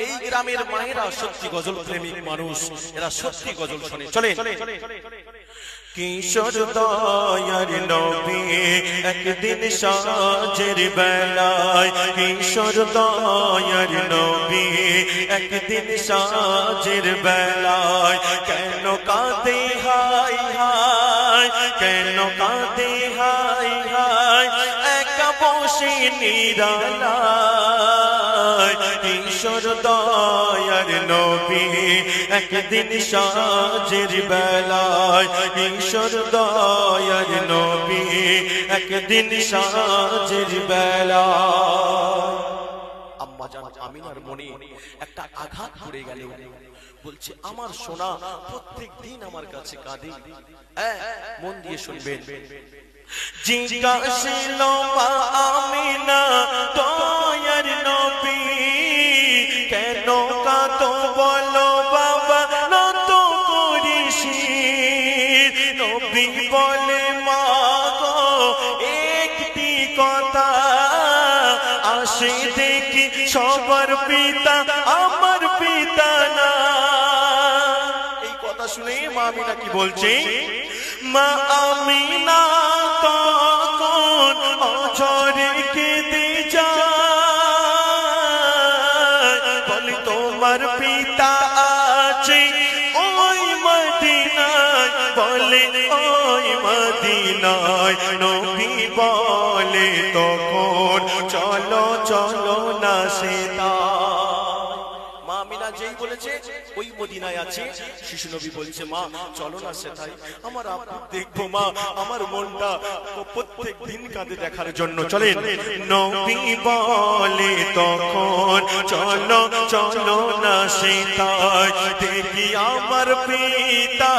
এই গ্রামের মায়েরা সত্যি গজল প্রেমিক মানুষ, এরা সত্যি গজল শোনে। চলে কিশোর দয়ার নবী একদিন সাঁঝের বেলায়, কিশোর দয়ার নবী একদিন সাঁঝের বেলায়, কেন কাঁদে হায় হায়, কেন কাঁদে হায় হায়, একা বসে নিরালায়। কিশোর দয়ার নবী একদিন সাঁঝের বেলায়, কিশোর দয়ার নবী একদিন সাঁঝের বেলায়। আম্মা জান আমিনার মনে একটা আঘাত পড়ে গেল, বলছে আমার সোনা প্রত্যেক দিন আমার কাছে কাঁদে। মন দিয়ে শুনবেন। জিজ্ঞাসিল মা আমিনা দয়ার নবী, কেন কাঁদো বলো বাবা নত করিস। নবী বলে মা গো একটি কথা, আসে দেখি সবার পিতা আমার পিতা না। এই কথা শুনে মা আমিনা কি বলছে? মা আমিনা তখন অঝরে কেঁদে যায়, বলে তোমার পিতা আছে ওই মদিনায়, বলে ওই মদিনায়। নবী বলে তখন চলো চলো না সেতায়। মা আমিনা যেই বলেছে ওই মদিনায় আছে, শিশু নবী বলছে মা চলো না সেটাই, আমার আপনি দেখবো মা, আমার মনটা প্রত্যেক দিন কাঁদে দেখার জন্য। চলেন। নবী বলে তখন চলো চলো না সেটাই, দেখি আমার পিতা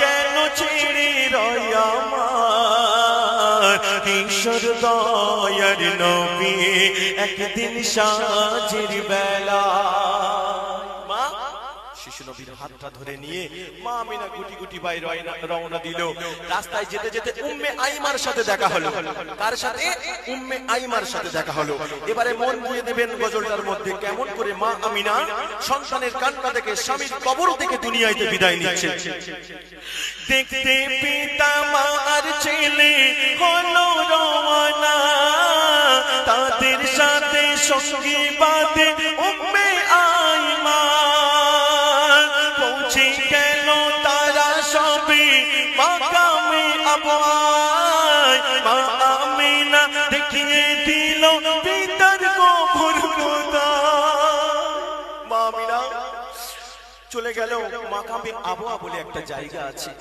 কেন ছেড়ে রয় আমার। কিশোর দয়ার নবী একদিন সাঁঝের বেলা, শিশু নবীর হাতটা ধরে নিয়ে মা আমিনা গুটি গুটি বাইরে রওনা দিল। রাস্তায় যেতে যেতে উম্মে আইমার সাথে দেখা হলো। কার সাথে? উম্মে আইমার সাথে দেখা হলো। এবারে মন বুঝে দেবেন গজলটার মধ্যে কেমন করে মা আমিনা সন্তানের কান্না দেখে স্বামীর কবর থেকে দুনিয়াতে বিদায় নিচ্ছে। দেখতে পিতা মা আর ছেলে হলো রওনা, তাদের সাথে সঙ্গী বাঁধে উম্মে আইমা। পৌঁছে গেল তারা সবে মাকামে আবওয়ায়, মা আমিনা দেখিয়ে দিল পিতার কবর কোথায়। মা আমিনা চলে গেল মাকামে আবওয়া বলে একটা জায়গা আছে।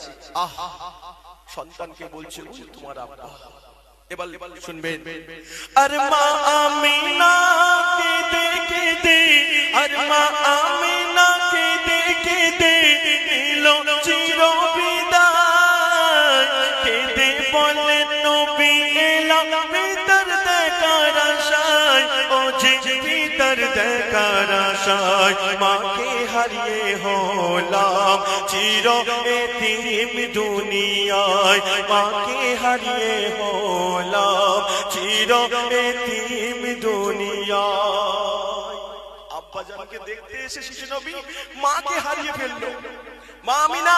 সন্তানকে বলছে তোমার আব্বা। এবার শুনবেন। আর মা আমিনা কেঁদে কেঁদে, আর মা আমিনা কেঁদে কেঁদে নিল চির বিদায়। কেঁদে বলেন নবী এলাম পিতার দেখার আশায়, ও যে পিতার দেখার আশায়। মাকে হারিয়ে হলাম চির এতিম দুনিয়ায়, মাকে হারিয়ে হলাম চির এতিম দুনিয়ায়। আব্বাজানকে দেখতে এসে শিশু নবী মাকে হারিয়ে ফেললো। মা আমিনা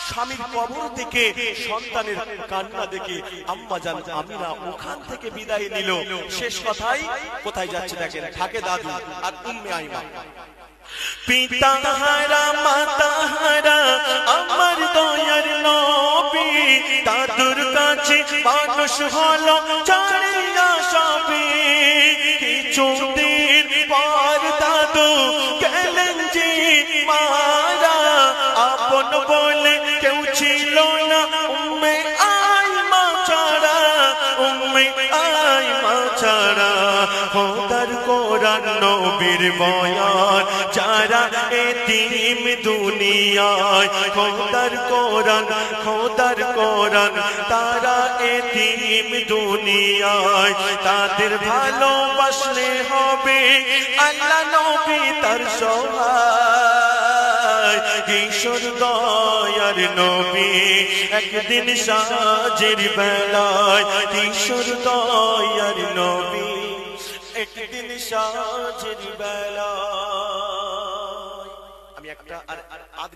স্বামীর কবর থেকে সন্তানের কান্না দেখে আম্মাজান আমিনা ওখান থেকে বিদায় নিল। শেষ কথাই কোথায় যাচ্ছে দেখেন, থাকে দাদু আর উম্মে আইমা। পিতা হারা মাতা হারা আমার দয়ার নবী, দাদুর কাছে মানুষ হলো ছাড়িয়া সবে। কিছুদিন পর দাদু গেলেন যে মারা, আপন বলে কেউ ছিল না উম্মে আইমা ছাড়া, উম্মে আইমা ছাড়া। খোদার কোরআন নবীর বয়ান যারা এতিম দুনিয়ায়, খোদার কোরআন তারা এতিম দুনিয়ায়। তাদের ভালোবাসলে হবে আল্লাহ নবী তার সহায়। কিশোর দয়ার নবী একদিন সাঁঝের বেলায়, কিশোর দয়ার নবী একদিন সাঁঝের বেলায়। একটা আর আধ